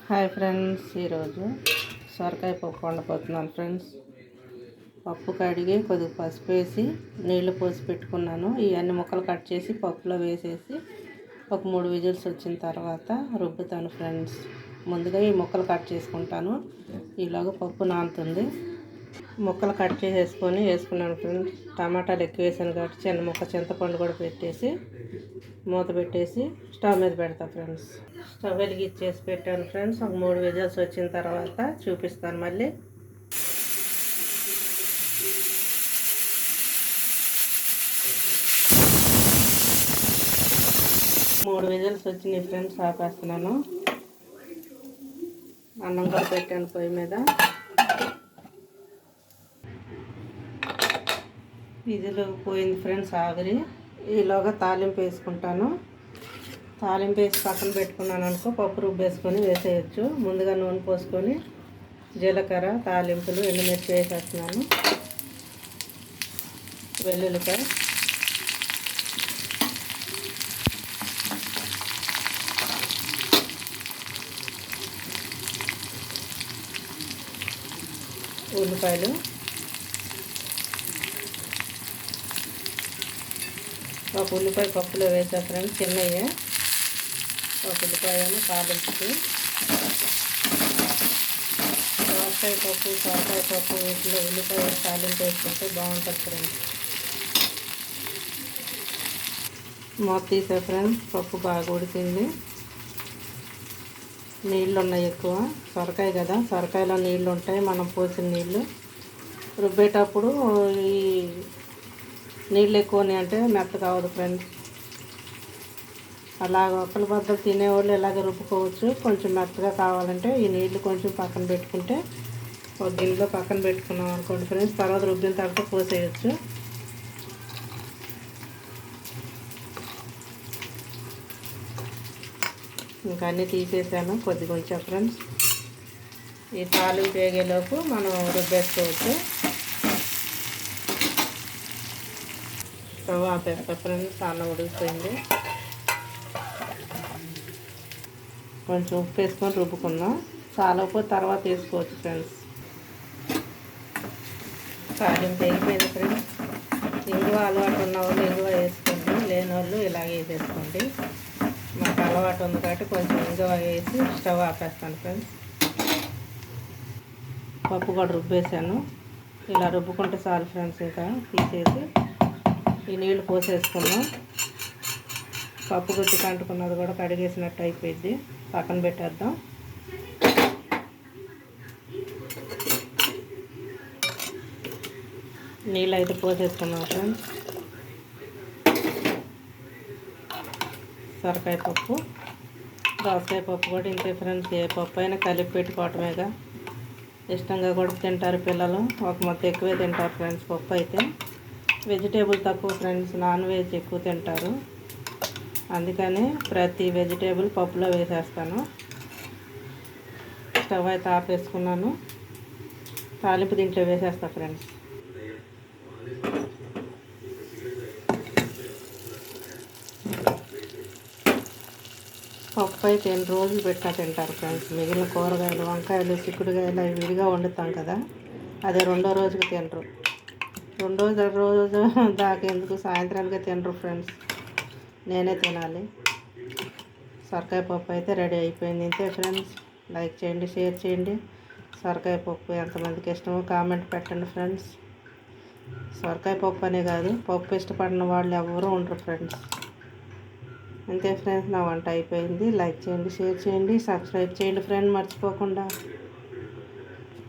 Hi friends, ఈరోజు సొరకాయ పప్పు వండబోతున్నాను ఫ్రెండ్స్. పప్పు కడిగి కొద్దిగా పసుపు వేసి నీళ్లు పోసి పెట్టుకున్నాను. ఇవన్నీ ముక్కలు కట్ చేసి పప్పులో వేసేసి ఒక 3 విజిల్స్ వచ్చిన తర్వాత రుబ్బుతాను ఫ్రెండ్స్. ముందుగా ఈ ముక్కలు కట్ చేసుకుంటాను. ఈలోగా పప్పు నానుతుంది. ముక్కలు కట్ వేసుకున్నాను ఫ్రెండ్స్. టమాటాలు ఎక్కువ వేసాను కాబట్టి చిన్న ముక్క చింతపండు కూడా పెట్టేసి మూత పెట్టేసి స్టవ్ మీద పెడతా ఫ్రెండ్స్. స్టవ్ వెలిగిచ్చేసి పెట్టాను ఫ్రెండ్స్. ఒక 3 విజిల్స్ వచ్చిన తర్వాత చూపిస్తాను మళ్ళీ. మూడు విజిల్స్ వచ్చినాయి ఫ్రెండ్స్. ఆపేస్తున్నాను. అన్నం కూడా పెట్టాను పొయ్యి మీద. విజిల్ పోయింది ఫ్రెండ్స్, ఆవిరి. ఈలోగా తాలింపు వేసుకుంటాను. తాలింపు వేసి పక్కన పెట్టుకున్నాను అనుకో, పప్పు రుబ్బేసుకొని వేసేయచ్చు. ముందుగా నూనె పోసుకొని జీలకర్ర, తాలింపులు, ఎండుమిర్చి వేసేస్తున్నాను. వెల్లుల్లిపాయ, ఉల్లిపాయలు, ఒక ఉల్లిపాయ పప్పులో వేసా ఫ్రెండ్స్, చిన్నయ్యే. ఒక ఉల్లిపాయను తాలింపుకి. సొరకాయ పప్పు వీటిలో ఉల్లిపాయ తాలింపు వేసుకుంటే బాగుంటుంది ఫ్రెండ్స్. మూత తీసా ఫ్రెండ్స్. పప్పు బాగా ఉడికింది. నీళ్ళు ఉన్నాయి ఎక్కువ, సొరకాయ కదా, సొరకాయలో నీళ్ళు ఉంటాయి. మనం పోసిన నీళ్ళు రుబ్బేటప్పుడు ఈ నీళ్ళు ఎక్కువ అంటే మెత్తగా అవ్వదు ఫ్రెండ్స్. అలాగ ఒక్కల బద్దలు తినేవాళ్ళు ఇలాగ రుబ్బుకోవచ్చు. కొంచెం మెత్తగా కావాలంటే ఈ నీళ్ళు కొంచెం పక్కన పెట్టుకుంటే, ఒక గిన్నెలో పక్కన పెట్టుకున్నాం అనుకోండి ఫ్రెండ్స్, తర్వాత రుబ్బిన తర్వాత పోసేయచ్చు. ఇంకా అన్నీ తీసేసాను కొద్దిగా కొంచెం ఫ్రెండ్స్. ఈ తాలింపు వేగేలోపు మనం రుబ్బేసుకోవచ్చు. Stove ఆపేస్తా friends. అన్నం ఉడికిపోయింది. కొంచెం ఉప్పు వేసుకొని రుబ్బుకుందాం. చాలకపోతే తర్వాత వేసుకోవచ్చు ఫ్రెండ్స్. తాలింపు వేగిపోయింది ఫ్రెండ్స్. ఇంగువ అలవాటు ఉన్న వాళ్ళు ఇంగువ వేసుకోండి, లేని వాళ్ళు ఇలాగే వేసేసుకోండి. మాకు అలవాటు ఉంది కాబట్టి కొంచెం ఇంగువ వేసి స్టవ్ ఆపేస్తాను ఫ్రెండ్స్. పప్పు కూడా రుబ్బేసాను. ఇలా రుబ్బుకుంటే చాలు ఫ్రెండ్స్. ఇంకా తీసేసి ఈ నీళ్ళు పోసేసుకున్నాం. పప్పు గుత్తి కంటుకున్నది కూడా కడిగేసినట్టు అయిపోయింది. పక్కన పెట్టేద్దాం. నీళ్ళు అయితే పోసేసుకున్నాం ఫ్రెండ్స్. సొరకాయ పప్పు, దోసకాయ పప్పు కూడా ఇంతే ఫ్రెండ్స్. ఏ పప్పు అయినా కలిపి పెట్టుకోవటమేగా. ఇష్టంగా కూడా తింటారు పిల్లలు. ఒక మొత్తం ఎక్కువే తింటారు ఫ్రెండ్స్. పప్పు అయితే వెజిటేబుల్ తక్కువ ఫ్రెండ్స్, నాన్ వెజ్ ఎక్కువ తింటారు. అందుకని ప్రతి వెజిటేబుల్ పప్పులో వేసేస్తాను. స్టవ్ అయితే ఆపేసుకున్నాను. తాలింపు దీంట్లో వేసేస్తా ఫ్రెండ్స్. పప్పు అయితే 2 రోజులు పెట్టినా తింటారు ఫ్రెండ్స్. మిగిలిన కూరగాయలు, వంకాయలు, చిక్కుడుకాయలు అవి విడిగా వండుతాం కదా, అదే 2వ రోజుకి తినరు. 2 రోజు దాకా ఎందుకు, సాయంత్రానికే తినరు ఫ్రెండ్స్. నేనే తినాలి. సొరకాయ పప్పు అయితే రెడీ అయిపోయింది. ఇంతే ఫ్రెండ్స్. లైక్ చేయండి, షేర్ చేయండి. సొరకాయ పప్పు ఎంతమందికి ఇష్టమో కామెంట్ పెట్టండి ఫ్రెండ్స్. సొరకాయ పప్పు అనే కాదు, పప్పు ఇష్టపడిన వాళ్ళు ఎవరూ ఉండరు ఫ్రెండ్స్. అంతే ఫ్రెండ్స్, నా వంట అయిపోయింది. లైక్ చేయండి, షేర్ చేయండి, సబ్స్క్రైబ్ చేయండి ఫ్రెండ్ మర్చిపోకుండా.